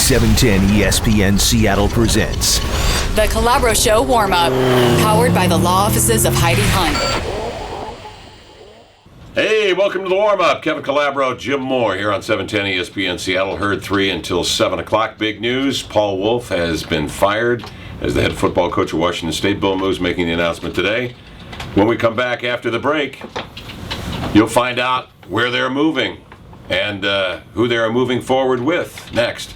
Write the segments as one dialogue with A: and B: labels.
A: 710 ESPN Seattle presents
B: The Calabro Show warm-up, powered by the law offices of Heidi Hunt.
C: Hey, welcome to the warm-up. Kevin Calabro, Jim Moore here on 710 ESPN Seattle. Herd 3 until 7 o'clock. Big news, Paul Wulff has been fired as the head football coach of Washington State. Bill Moos making the announcement today. When we come back after the break, you'll find out where they're moving and who they're moving forward with next.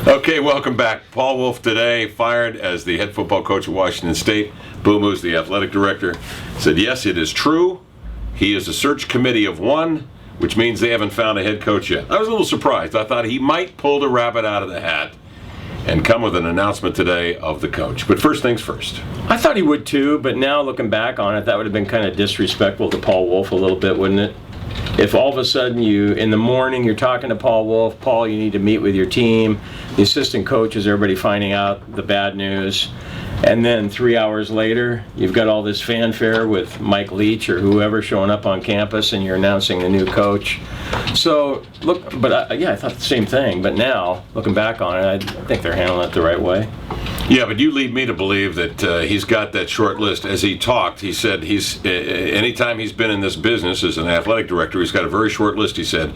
C: Okay, welcome back. Paul Wulff today fired as the head football coach of Washington State. Bill Moos, the athletic director, said yes, it is true. He is a search committee of one, which means they haven't found a head coach yet. I was a little surprised. I thought he might pull the rabbit out of the hat and come with an announcement today of the coach. But first things first.
D: I thought he would too, but now looking back on it, that would have been kind of disrespectful to Paul Wulff a little bit, wouldn't it? If all of a sudden in the morning, you're talking to Paul Wulff, Paul, you need to meet with your team, the assistant coaches, everybody finding out the bad news, and then 3 hours later, you've got all this fanfare with Mike Leach or whoever showing up on campus and you're announcing the new coach. So, look, but I thought the same thing, but now, looking back on it, I think they're handling it the right way.
C: Yeah, but you lead me to believe that he's got that short list. As he talked, he said anytime he's been in this business as an athletic director, he's got a very short list, he said,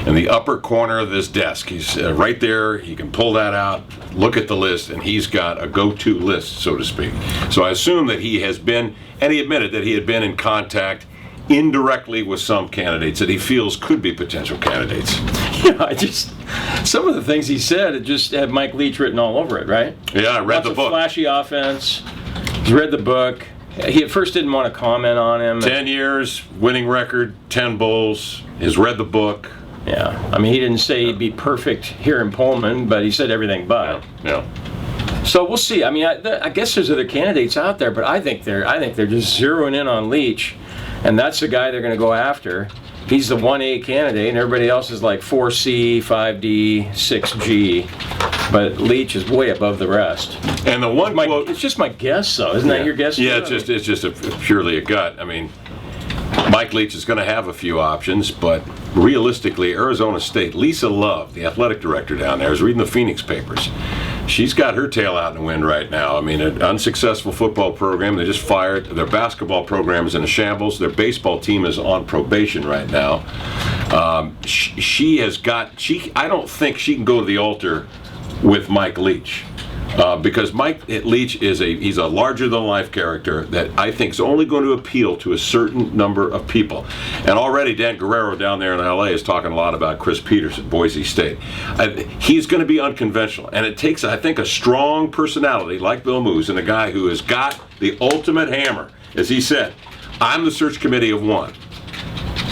C: in the upper corner of this desk. He's right there. He can pull that out, look at the list, and he's got a go-to list, so to speak. So I assume that he has been, and he admitted that he had been in contact indirectly with some candidates that he feels could be potential candidates.
D: Yeah, some of the things he said, it just had Mike Leach written all over it, right?
C: Yeah, I read
D: Lots
C: the book.
D: Of flashy offense. He's read the book. He at first didn't want to comment on him.
C: 10 years, winning record, 10 bowls. He's read the book.
D: Yeah, I mean, he didn't say he'd be perfect here in Pullman, but he said everything but.
C: Yeah.
D: So we'll see. I mean, I guess there's other candidates out there, but I think they're just zeroing in on Leach, and that's the guy they're going to go after. He's the 1A candidate, and everybody else is like 4C, 5D, 6G. But Leach is way above the rest.
C: And the one quote,
D: it's just my guess, though. Isn't that your guess?
C: Yeah, it's just purely a gut. I mean, Mike Leach is going to have a few options, but realistically, Arizona State, Lisa Love, the athletic director down there, is reading the Phoenix papers. She's got her tail out in the wind right now. I mean, an unsuccessful football program. They just fired. Their basketball program is in a shambles. Their baseball team is on probation right now. I don't think she can go to the altar with Mike Leach. Because Mike Leach he's a larger-than-life character that I think is only going to appeal to a certain number of people. And already Dan Guerrero down there in L.A. is talking a lot about Chris Peters at Boise State. He's going to be unconventional, and it takes, I think, a strong personality like Bill Moos and a guy who has got the ultimate hammer. As he said, I'm the search committee of one.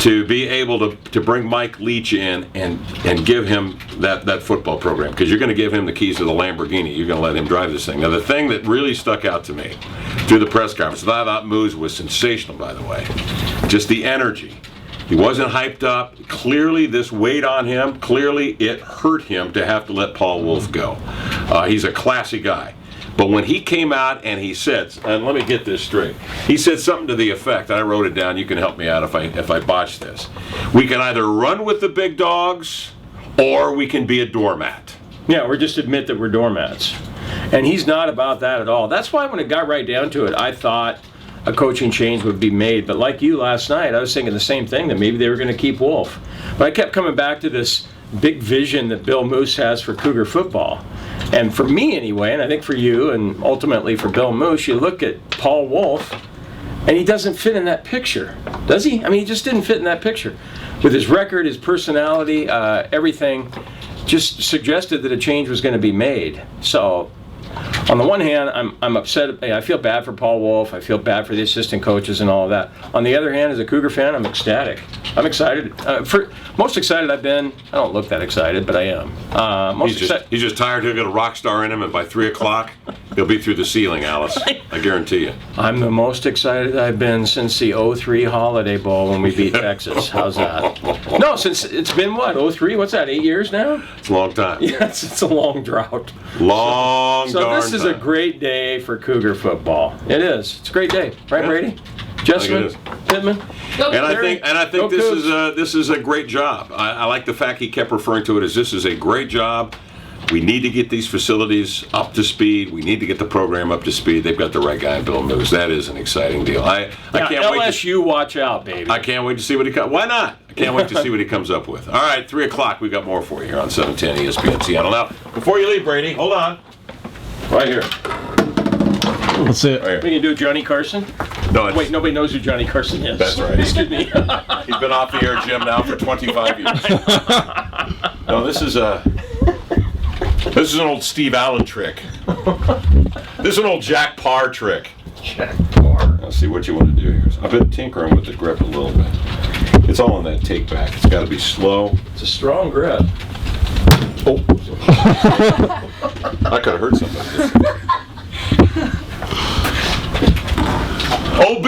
C: To be able to bring Mike Leach in and give him that football program, because you're going to give him the keys to the Lamborghini. You're going to let him drive this thing. Now, the thing that really stuck out to me through the press conference, I thought Moos was sensational, by the way, just the energy. He wasn't hyped up. Clearly, this weighed on him. Clearly, it hurt him to have to let Paul Wulff go. He's a classy guy. But when he came out and he said, and let me get this straight, he said something to the effect, I wrote it down, you can help me out if I botch this. We can either run with the big dogs or we can be a doormat.
D: Yeah, or just admit that we're doormats. And he's not about that at all. That's why when it got right down to it, I thought a coaching change would be made. But like you last night, I was thinking the same thing, that maybe they were going to keep Wulff. But I kept coming back to this big vision that Bill Moos has for Cougar football. And for me anyway, and I think for you, and ultimately for Bill Moos, you look at Paul Wulff, and he doesn't fit in that picture, does he? I mean, he just didn't fit in that picture. With his record, his personality, everything just suggested that a change was going to be made. So, on the one hand, I'm upset. I feel bad for Paul Wulff. I feel bad for the assistant coaches and all of that. On the other hand, as a Cougar fan, I'm ecstatic. I'm excited. Most excited I've been. I don't look that excited, but I am.
C: He's just tired. He'll get a rock star in him, and by 3 o'clock, He'll be through the ceiling, Alice. I guarantee you.
D: I'm the most excited I've been since the '03 Holiday Bowl when we beat Texas. How's that? No, since it's been what, '03? What's that, 8 years now?
C: It's a long time.
D: Yes, it's a long drought.
C: So
D: this is a great day for Cougar football. It is. It's a great day. Right, Brady? Jessamine? Pittman?
C: And I think this is a great job. I like the fact he kept referring to it as this is a great job. We need to get these facilities up to speed. We need to get the program up to speed. They've got the right guy in Bill Moos. That is an exciting deal. I can't wait.
D: LSU, watch out, baby.
C: I can't wait to see what he comes. Why not? I can't wait to see what he comes up with. All right, 3 o'clock. We got more for you here on 710 ESPN Seattle. Now, before you leave, Brady, hold on. Right here.
E: That's it.
C: Right here.
D: We can do Johnny Carson?
C: No, it's,
D: Wait, nobody knows who Johnny Carson is.
C: That's right.
D: Excuse me.
C: He's been off the air, Jim, now for 25 years. No, this is an old Steve Allen trick. This is an old Jack Parr trick.
D: Jack Parr.
C: Let's see what you want to do here. I've been tinkering with the grip a little bit. It's all in that take back. It's got to be slow.
D: It's a strong grip.
C: Oh. I could have hurt somebody. OB!